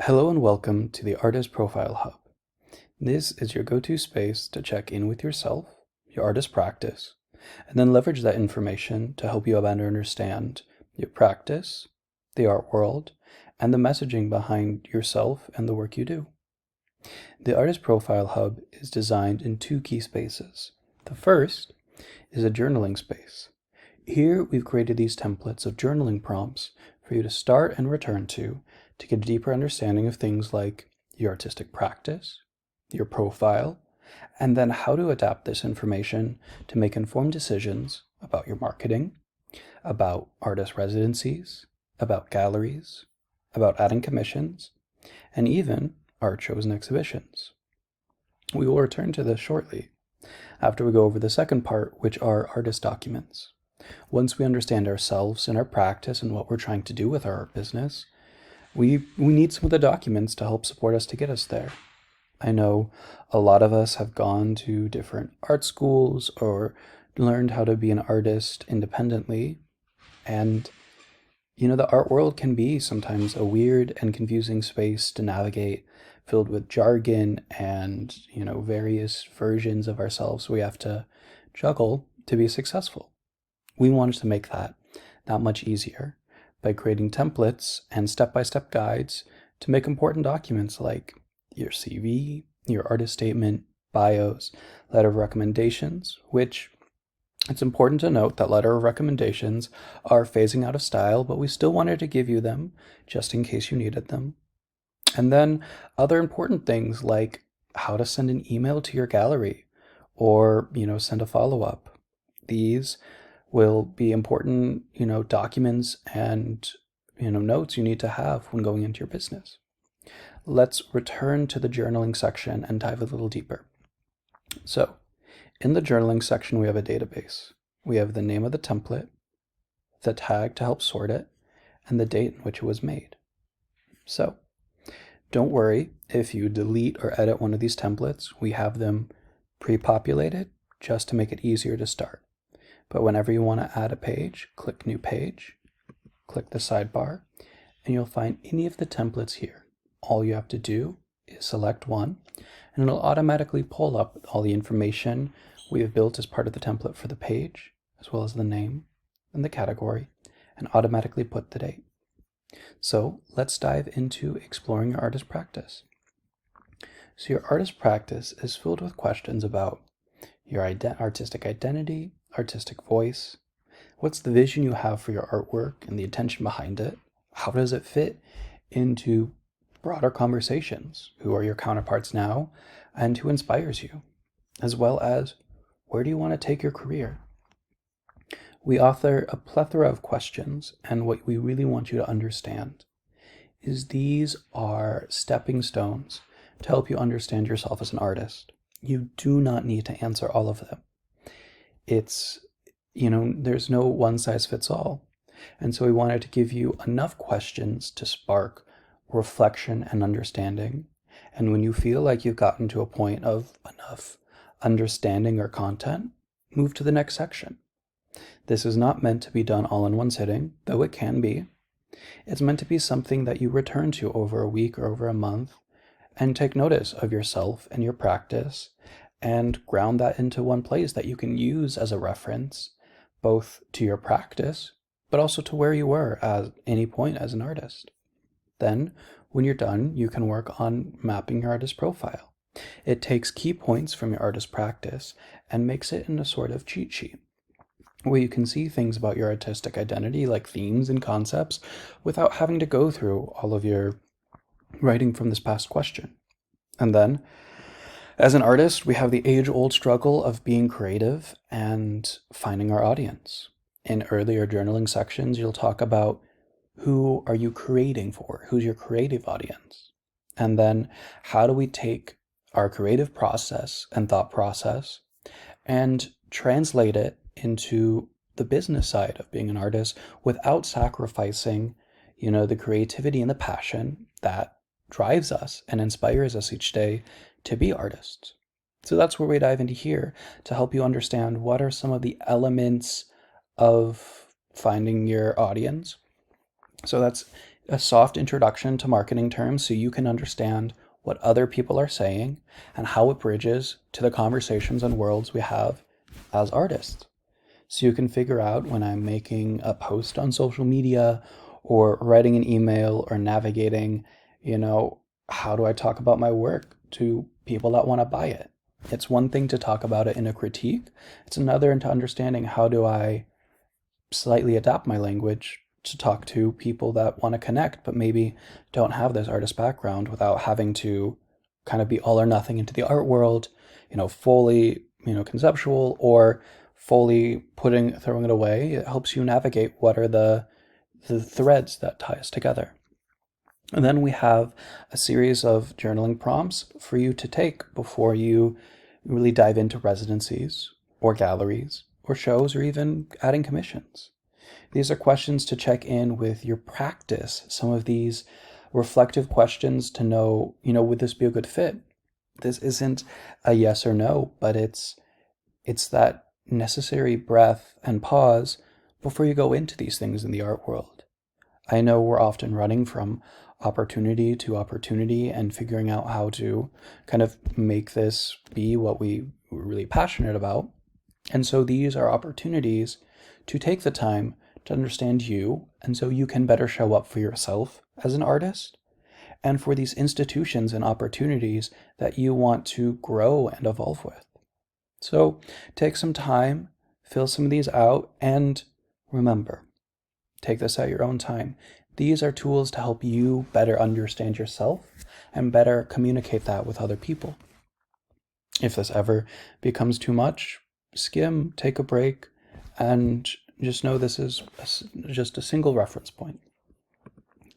Hello and welcome to the Artist Profile Hub. This is your go-to space to check in with yourself, your artist practice, and then leverage that information to help you better understand your practice, the art world, and the messaging behind yourself and the work you do. The Artist Profile Hub is designed in two key spaces. The first is a journaling space. Here we've created these templates of journaling prompts for you to start and return to get a deeper understanding of things like your artistic practice, your profile, and then how to adapt this information to make informed decisions about your marketing, about artist residencies, about galleries, about adding commissions, and even art shows and exhibitions. We will return to this shortly, after we go over the second part, which are artist documents. Once we understand ourselves and our practice and what we're trying to do with our art business, we need some of the documents to help support us to get us there. I know a lot of us have gone to different art schools or learned how to be an artist independently. And, the art world can be sometimes a weird and confusing space to navigate, filled with jargon and, various versions of ourselves we have to juggle to be successful. We wanted to make that much easier by creating templates and step-by-step guides to make important documents like your CV, your artist statement, bios, letter of recommendations, which it's important to note that letter of recommendations are phasing out of style, but we still wanted to give you them just in case you needed them. And then other important things like how to send an email to your gallery or, send a follow-up. These will be important, documents and, notes you need to have when going into your business. Let's return to the journaling section and dive a little deeper. So, in the journaling section, we have a database. We have the name of the template, the tag to help sort it, and the date in which it was made. So, don't worry if you delete or edit one of these templates. We have them pre-populated just to make it easier to start. But whenever you want to add a page, click New Page, click the sidebar, and you'll find any of the templates here. All you have to do is select one, and it'll automatically pull up all the information we have built as part of the template for the page, as well as the name and the category, and automatically put the date. So let's dive into exploring your artist practice. So your artist practice is filled with questions about your artistic identity, artistic voice. What's the vision you have for your artwork and the intention behind it? How does it fit into broader conversations? Who are your counterparts now and who inspires you? As well as, where do you want to take your career? We offer a plethora of questions, and what we really want you to understand is these are stepping stones to help you understand yourself as an artist. You do not need to answer all of them. It's, there's no one size fits all. And so we wanted to give you enough questions to spark reflection and understanding. And when you feel like you've gotten to a point of enough understanding or content, move to the next section. This is not meant to be done all in one sitting, though it can be. It's meant to be something that you return to over a week or over a month and take notice of yourself and your practice and ground that into one place that you can use as a reference, both to your practice, but also to where you were at any point as an artist. Then, when you're done, you can work on mapping your artist profile. It takes key points from your artist practice and makes it in a sort of cheat sheet, where you can see things about your artistic identity, like themes and concepts, without having to go through all of your writing from this past question. And then, as an artist, we have the age-old struggle of being creative and finding our audience. In earlier journaling sections, you'll talk about who are you creating for? Who's your creative audience? And then how do we take our creative process and thought process and translate it into the business side of being an artist without sacrificing, the creativity and the passion that drives us and inspires us each day to be artists. So that's where we dive into here to help you understand what are some of the elements of finding your audience. So that's a soft introduction to marketing terms so you can understand what other people are saying and how it bridges to the conversations and worlds we have as artists. So you can figure out when I'm making a post on social media or writing an email or navigating, how do I talk about my work to people that want to buy it? It's one thing to talk about it in a critique. It's another into understanding how do I slightly adapt my language to talk to people that want to connect, but maybe don't have this artist background without having to kind of be all or nothing into the art world, fully, conceptual or fully throwing it away. It helps you navigate what are the threads that tie us together. And then we have a series of journaling prompts for you to take before you really dive into residencies or galleries or shows or even adding commissions. These are questions to check in with your practice. Some of these reflective questions to know, would this be a good fit? This isn't a yes or no, but it's that necessary breath and pause before you go into these things in the art world. I know we're often running from opportunity to opportunity and figuring out how to kind of make this be what we're really passionate about. And so these are opportunities to take the time to understand you, and so you can better show up for yourself as an artist and for these institutions and opportunities that you want to grow and evolve with. So take some time, fill some of these out, and remember, take this at your own time. These are tools to help you better understand yourself and better communicate that with other people. If this ever becomes too much, skim, take a break, and just know this is just a single reference point.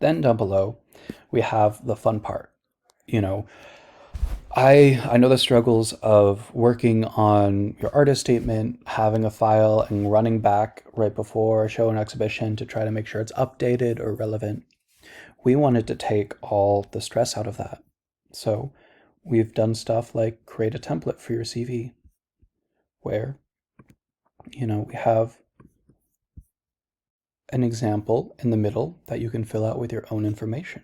Then down below, we have the fun part. I know the struggles of working on your artist statement, having a file and running back right before a show and exhibition to try to make sure it's updated or relevant. We wanted to take all the stress out of that. So we've done stuff like create a template for your CV where, we have an example in the middle that you can fill out with your own information.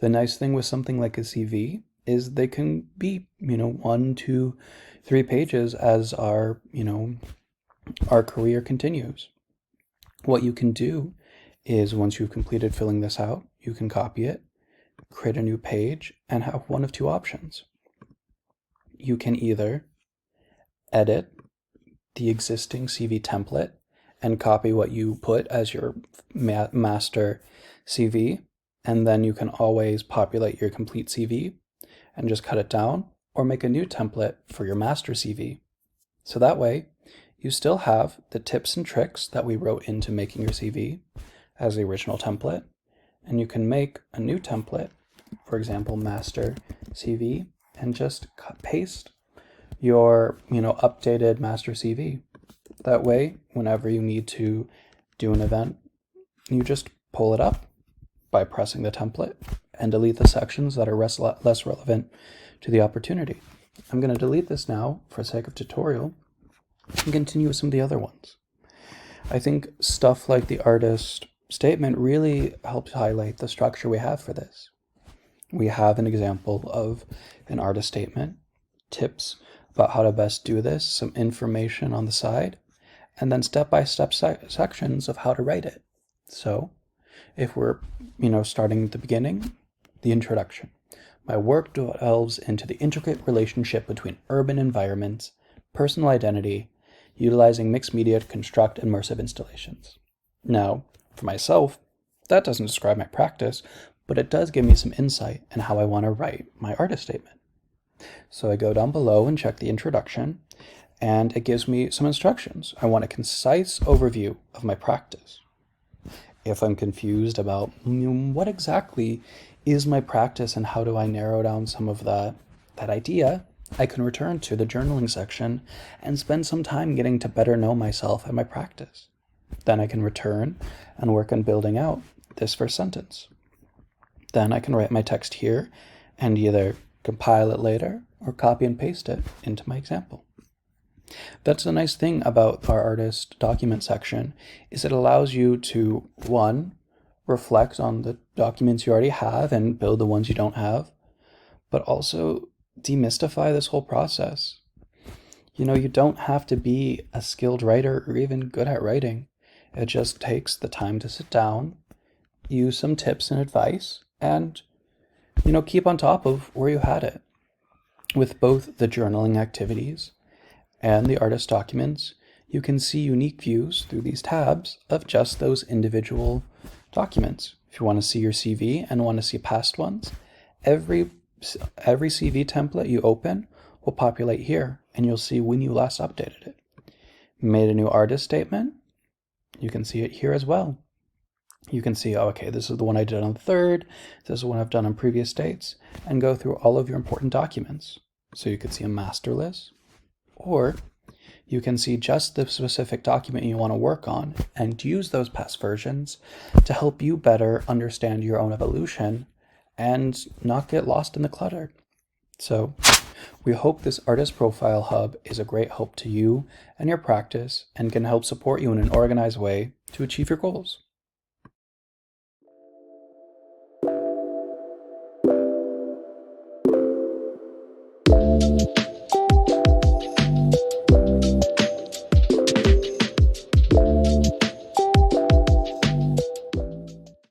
The nice thing with something like a CV is they can be, 1, 2, 3 pages as our career continues. What you can do is once you've completed filling this out, you can copy it, create a new page, and have one of two options. You can either edit the existing CV template and copy what you put as your master CV, and then you can always populate your complete CV and just cut it down, or make a new template for your master CV. So that way, you still have the tips and tricks that we wrote into making your CV as the original template, and you can make a new template, for example, master CV, and just paste your, updated master CV. That way, whenever you need to do an event, you just pull it up by pressing the template and delete the sections that are less relevant to the opportunity. I'm going to delete this now for the sake of tutorial and continue with some of the other ones. I think stuff like the artist statement really helps highlight the structure we have for this. We have an example of an artist statement, tips about how to best do this, some information on the side, and then step-by-step sections of how to write it. So if we're, starting at the beginning, the introduction. My work delves into the intricate relationship between urban environments, personal identity, utilizing mixed media to construct immersive installations. Now, for myself, that doesn't describe my practice, but it does give me some insight in how I want to write my artist statement. So I go down below and check the introduction, and it gives me some instructions. I want a concise overview of my practice. If I'm confused about what exactly is my practice and how do I narrow down some of that idea, I can return to the journaling section and spend some time getting to better know myself and my practice. Then I can return and work on building out this first sentence. Then I can write my text here and either compile it later or copy and paste it into my example. That's the nice thing about our artist document section is it allows you to, one, reflect on the documents you already have and build the ones you don't have, but also demystify this whole process. You don't have to be a skilled writer or even good at writing. It just takes the time to sit down, use some tips and advice, and, keep on top of where you had it. With both the journaling activities and the artist documents, you can see unique views through these tabs of just those individual documents. If you want to see your CV and want to see past ones, every CV template you open will populate here, and you'll see when you last updated it. Made a new artist statement, you can see it here as well. You can see, oh, okay, this is the one I did on the 3rd, this is the one I've done on previous dates, and go through all of your important documents. So you could see a master list, or you can see just the specific document you want to work on and use those past versions to help you better understand your own evolution and not get lost in the clutter. So we hope this Artist Profile Hub is a great help to you and your practice and can help support you in an organized way to achieve your goals.